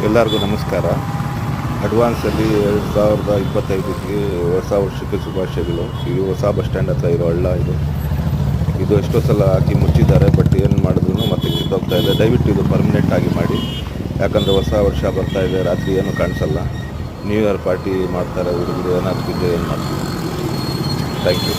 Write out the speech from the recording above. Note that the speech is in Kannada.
ಎಲ್ಲರಿಗೂ ನಮಸ್ಕಾರ. ಅಡ್ವಾನ್ಸಲ್ಲಿ 2025ಕ್ಕೆ ಹೊಸ ವರ್ಷಕ್ಕೆ ಶುಭಾಶಯಗಳು. ಇದು ಹೊಸ ಬಸ್ ಸ್ಟ್ಯಾಂಡ್ ಹತ್ರ ಇರೋ ಹಳ್ಳ ಇದು ಎಷ್ಟೋ ಸಲ ಹಾಕಿ ಮುಚ್ಚಿದ್ದಾರೆ, ಬಟ್ ಏನು ಮಾಡಿದ್ರು ಮತ್ತೆ ಕಿತ್ತೋಗ್ತಾ ಇದೆ. ದಯವಿಟ್ಟು ಇದು ಪರ್ಮನೆಂಟ್ ಆಗಿ ಮಾಡಿ, ಯಾಕಂದರೆ ಹೊಸ ವರ್ಷ ಬರ್ತಾ ಇದೆ, ರಾತ್ರಿ ಏನೂ ಕಾಣಿಸಲ್ಲ. ನ್ಯೂ ಇಯರ್ ಪಾರ್ಟಿ ಮಾಡ್ತಾರೆ ಹುಡುಗರು, ಏನಾದ್ರು ಬಿದ್ದರೆ ಏನು ಮಾಡ್ತೀವಿ. Thank you.